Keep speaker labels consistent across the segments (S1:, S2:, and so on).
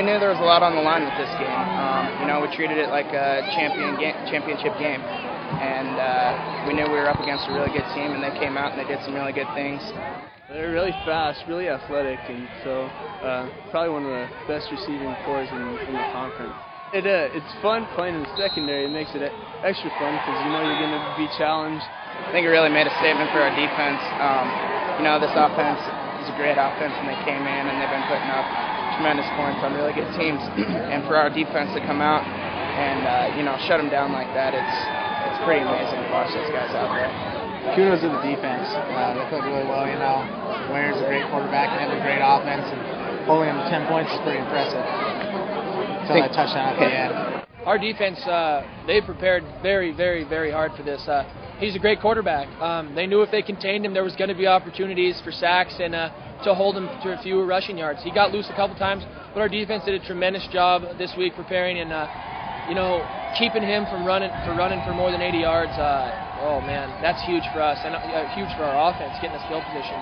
S1: we knew there was a lot on the line with this game. We treated it like a championship game, and we knew we were up against a really good team, and they came out and they did some really good things.
S2: They're really fast, really athletic, and so probably one of the best receiving corps in the conference. It's fun playing in the secondary. It makes it extra fun because you're going to be challenged.
S1: I think it really made a statement for our defense. This offense is a great offense, and they came in and they've been putting up tremendous points on really good teams. And for our defense to come out and shut them down like that, it's pretty amazing to watch those guys out there.
S3: Kudos to the defense. They played really well. Warner's a great quarterback and they have a great offense, and holding them to 10 points is pretty impressive. Until that touchdown at the end.
S4: Our defense, they prepared very, very, very hard for this. He's a great quarterback. They knew if they contained him, there was going to be opportunities for sacks and to hold him to a few rushing yards. He got loose a couple times, but our defense did a tremendous job this week preparing and keeping him from running for more than 80 yards. Oh man, that's huge for us and huge for our offense, getting us field position.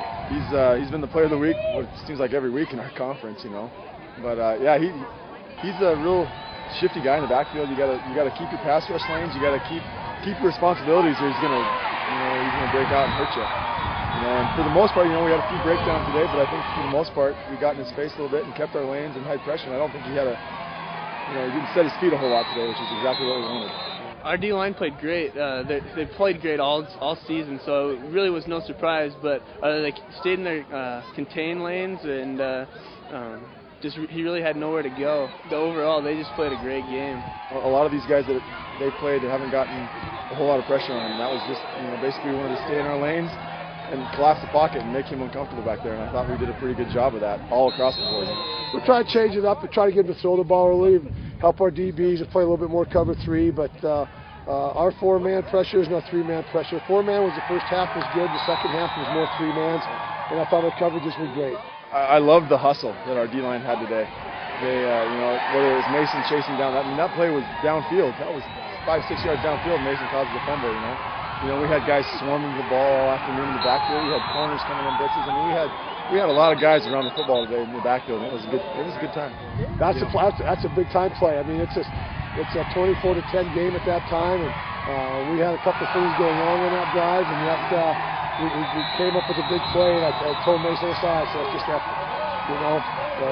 S5: He's been the player of the week. It seems like every week in our conference, But he's a real shifty guy in the backfield. You gotta keep your pass rush lanes. You gotta keep your responsibilities, or he's gonna break out and hurt you. And for the most part, we had a few breakdowns today, but I think for the most part we got in his face a little bit and kept our lanes in high pressure. And I don't think he had he didn't set his feet a whole lot today, which is exactly what we wanted.
S2: Our D-line played great. They played great all season, so it really was no surprise. But they stayed in their contained lanes, and he really had nowhere to go. Overall, they just played a great game.
S5: A lot of these guys that they played haven't gotten a whole lot of pressure on them. That was just, basically we wanted to stay in our lanes and collapse the pocket and make him uncomfortable back there. And I thought we did a pretty good job of that all across the board.
S6: We'll try to change it up and try to get him to throw the ball early, help our DBs to play a little bit more cover 3. But our 4-man pressure is not 3-man pressure. 4-man was the first half was good. The second half was more 3-mans. And I thought our coverages were great.
S5: I love the hustle that our D-line had today. They, whether it was Mason chasing down, that play was downfield. That was 5-6 yards downfield. Mason caused the fumble. We had guys swarming the ball all afternoon in the backfield. We had corners coming in blitzes. We had a lot of guys around the football today in the backfield. It was a good time.
S6: That's a big time play. I mean, it's a 24-10 game at that time, and we had a couple of things going wrong on that drive, and yet. We came up with a big play, and I told Mason aside, so it's just effort.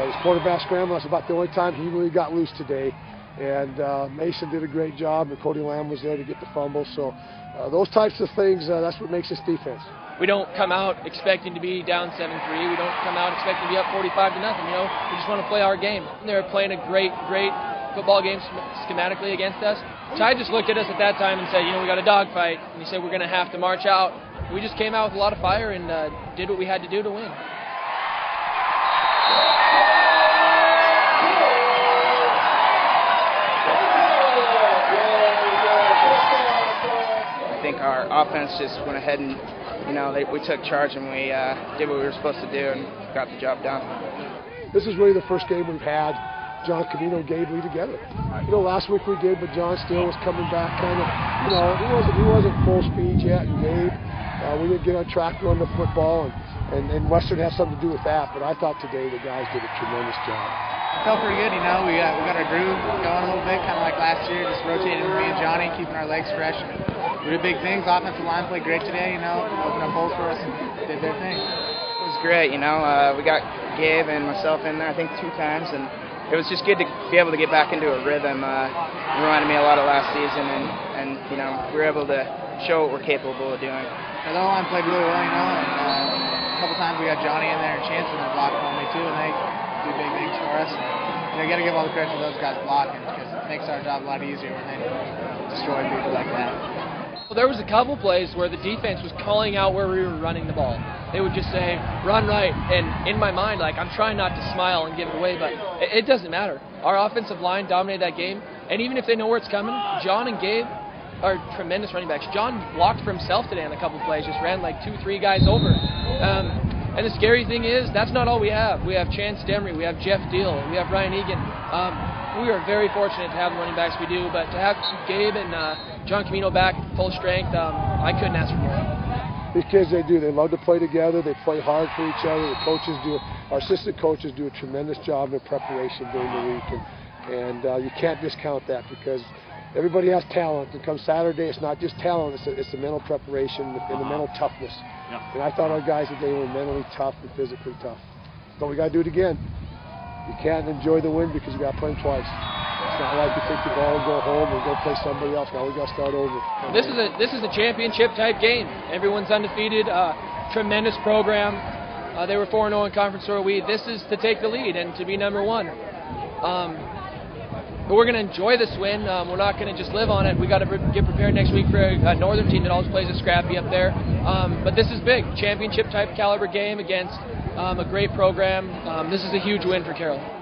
S6: His quarterback scramble, that's about the only time he really got loose today. And Mason did a great job, and Cody Lamb was there to get the fumble. So those types of things, that's what makes us defense.
S4: We don't come out expecting to be down 7-3. We don't come out expecting to be up 45-0. We just want to play our game. They're playing a great football game schematically against us. Ty just looked at us at that time and said, we got a dogfight. And he said, we're going to have to march out. We just came out with a lot of fire and did what we had to do to win.
S1: I think our offense just went ahead and, we took charge and we did what we were supposed to do and got the job done.
S6: This is really the first game we've had John Camino and Gabe Lee together. Last week we did, but John still was coming back kind of, he wasn't full speed yet, and Gabe. We didn't get on track to run the football, and Western has something to do with that. But I thought today the guys did a tremendous job.
S3: Felt pretty good, we got our groove going a little bit, kind of like last year, just rotating with me and Johnny, keeping our legs fresh. We did big things. Offensive line played great today, opened up holes for us and did their thing.
S1: It was great, we got Gabe and myself in there, I think 2 times, and it was just good to be able to get back into a rhythm. It reminded me a lot of last season, and we were able to show what we're capable of doing.
S3: The O-line played really well, and a couple times we got Johnny in there and Chance in there blocking on me too, and they do big things for us. You got to give all the credit to those guys blocking because it makes our job a lot easier when they destroy people like that.
S4: Well, there was a couple plays where the defense was calling out where we were running the ball. They would just say, run right, and in my mind, I'm trying not to smile and give it away, but it doesn't matter. Our offensive line dominated that game, and even if they know where it's coming, John and Gabe are tremendous running backs. John blocked for himself today on a couple plays, just ran 2-3 guys over. And the scary thing is, that's not all we have. We have Chance Demery, we have Jeff Deal, we have Ryan Egan. We are very fortunate to have the running backs we do, but to have Gabe and John Camino back full strength, I couldn't ask for more.
S6: These kids, they love to play together. They play hard for each other. The coaches do our assistant coaches do a tremendous job in preparation during the week, and you can't discount that because everybody has talent. And come Saturday, it's not just talent; it's the mental preparation and the mental toughness.
S7: Yeah.
S6: And I thought our guys today were mentally tough and physically tough. So we got to do it again. You can't enjoy the win because you got to play them twice. It's not like you take the ball and go home and go play somebody else. Now we got to start over.
S4: This is a championship type game. Everyone's undefeated. Tremendous program. They were 4-0 in conference, so are we. This is to take the lead and to be number one. But we're going to enjoy this win. We're not going to just live on it. We got to get prepared next week for a northern team that always plays a scrappy up there. But this is big. Championship type caliber game against a great program. This is a huge win for Carroll.